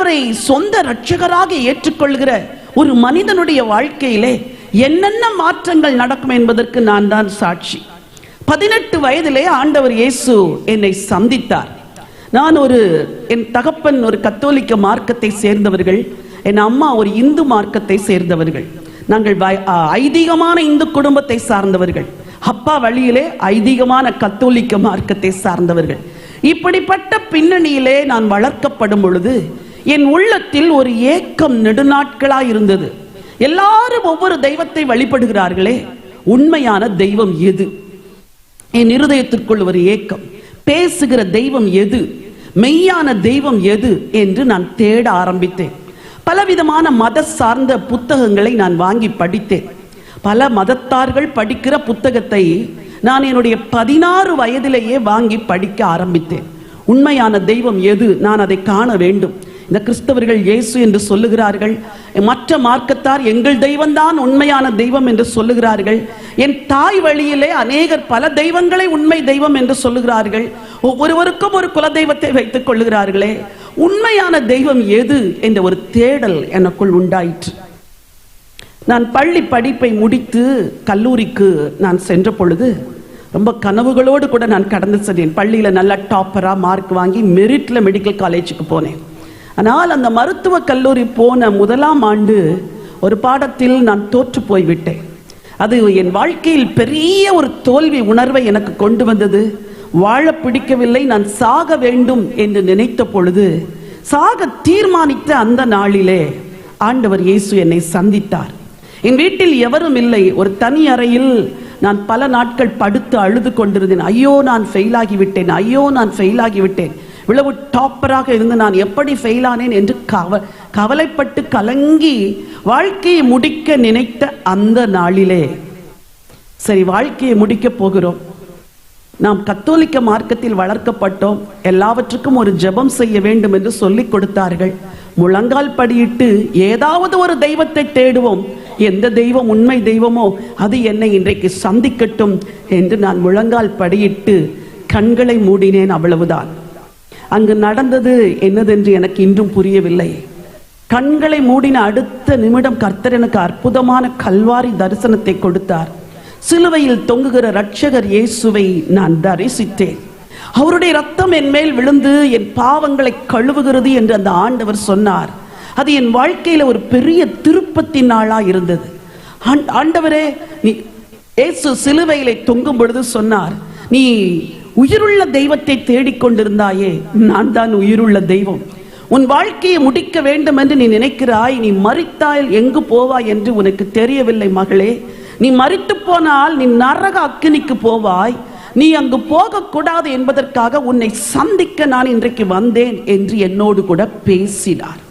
ஆண்டவரை சொந்த இரட்சகராக ஏற்றுக்கொள்கிற ஒரு மனிதனுடைய வாழ்க்கையிலே என்னென்ன மாற்றங்கள் நடக்கும் என்பதற்கு நான் தான் சாட்சி. 18 வயதிலே ஆண்டவர் இயேசு என்னை சந்தித்தார். நான் என் தகப்பன் ஒரு கத்தோலிக்க மார்க்கத்தை சேர்ந்தவர்கள், என் அம்மா ஒரு இந்து மார்க்கத்தை சேர்ந்தவர்கள். நாங்கள் ஐதீகமான இந்து குடும்பத்தை சார்ந்தவர்கள், அப்பா வழியிலே ஐதீகமான கத்தோலிக்க மார்க்கத்தை சார்ந்தவர்கள். இப்படிப்பட்ட பின்னணியிலே நான் வளர்க்கப்படும் பொழுது என் உள்ளத்தில் ஒரு ஏக்கம் நெடுநாட்களாய் இருந்தது. எல்லாரும் ஒவ்வொரு தெய்வத்தை வழிபடுகிறார்களே, உண்மையான தெய்வம் எது? என் இருதயத்திற்குள் ஒரு ஏக்கம். பேசுகிற தெய்வம் எது, மெய்யான தெய்வம் எது என்று நான் தேட ஆரம்பித்தேன். பலவிதமான மத சார்ந்த புத்தகங்களை நான் வாங்கி படித்தேன். பல மதத்தார்கள் படிக்கிற புத்தகத்தை நான் என்னுடைய 16 வயதிலேயே வாங்கி படிக்க ஆரம்பித்தேன். உண்மையான தெய்வம் எது, நான் அதை காண வேண்டும். இந்த கிறிஸ்தவர்கள் இயேசு என்று சொல்லுகிறார்கள், மற்ற மார்க்கத்தார் எங்கள் தெய்வம்தான் உண்மையான தெய்வம் என்று சொல்லுகிறார்கள். என் தாய் வழியிலே அநேகர் பல தெய்வங்களை உண்மை தெய்வம் என்று சொல்லுகிறார்கள். ஒவ்வொருவருக்கும் ஒரு குல தெய்வத்தை வைத்துக் கொள்ளுகிறார்களே, உண்மையான தெய்வம் எது என்ற ஒரு தேடல் எனக்குள் உண்டாயிற்று. நான் பள்ளி படிப்பை முடித்து கல்லூரிக்கு நான் சென்ற பொழுது ரொம்ப கனவுகளோடு கூட நான் கடந்து சென்றேன். பள்ளியில் நல்ல டாப்பரா மார்க் வாங்கி மெரிட்ல மெடிக்கல் காலேஜுக்கு போனேன். ஆனால் அந்த மருத்துவ கல்லூரி போன முதலாம் ஆண்டு ஒரு பாடத்தில் நான் தோற்று போய்விட்டேன். அது என் வாழ்க்கையில் பெரிய ஒரு தோல்வி உணர்வை எனக்கு கொண்டு வந்தது. வாழ பிடிக்கவில்லை, நான் சாக வேண்டும் என்று நினைத்த பொழுது, சாக தீர்மானித்த அந்த நாளிலே ஆண்டவர் இயேசு என்னை சந்தித்தார். என் வீட்டில் எவரும் இல்லை, ஒரு தனி அறையில் நான் பல நாட்கள் படுத்து அழுது கொண்டிருந்தேன். ஐயோ நான் ஃபெயிலாகிவிட்டேன், ஐயோ நான் ஃபெயிலாகிவிட்டேன், இவ்வளவு டாப்பராக இருந்து நான் எப்படி ஃபெயிலானேன் என்று கவலைப்பட்டு கலங்கி வாழ்க்கையை முடிக்க நினைத்த அந்த நாளிலே, சரி வாழ்க்கையை முடிக்க போகிறோம், நாம் கத்தோலிக்க மார்க்கத்தில் வளர்க்கப்பட்டோம், எல்லாவற்றுக்கும் ஒரு ஜெபம் செய்ய வேண்டும் என்று சொல்லிக் கொடுத்தார்கள். முழங்கால் படியிட்டு ஏதாவது ஒரு தெய்வத்தை தேடுவோம், எந்த தெய்வம் உண்மை தெய்வமோ அது என்னை இன்றைக்கு சந்திக்கட்டும் என்று நான் முழங்கால் படியிட்டு கண்களை மூடினேன். அவ்வளவுதான். அங்கு நடந்தது என்னதென்று எனக்கு இன்றும் புரியவில்லை. கண்களை மூடின அடுத்த நிமிடம் கர்த்தர் எனக்கு அற்புதமான கல்வாரி தரிசனத்தை கொடுத்தார். சிலுவையில் தொங்குகிற இரட்சகர் இயேசுவை நான் தரிசித்தேன். அவருடைய ரத்தம் என் மேல் விழுந்து என் பாவங்களை கழுவுகிறது என்று அந்த ஆண்டவர் சொன்னார். அது என் வாழ்க்கையில ஒரு பெரிய திருப்பத்தின் நாளா இருந்தது. ஆண்டவரே, நீ இயேசு சிலுவையிலே தொங்கும் பொழுது சொன்னார், நீ உயிருள்ள தெய்வத்தை தேடிக்கொண்டிருந்தாயே, நான் தான் உயிருள்ள தெய்வம். உன் வாழ்க்கையை முடிக்க வேண்டும் என்று நீ நினைக்கிறாய், நீ மரித்தால் எங்கு போவாய் என்று உனக்கு தெரியவில்லை மகளே. நீ மரித்து போனால் நீ நரக அக்கினிக்கு போவாய். நீ அங்கு போகக்கூடாது என்பதற்காக உன்னை சந்திக்க நான் இன்றைக்கு வந்தேன் என்று என்னோடு கூட பேசினார்.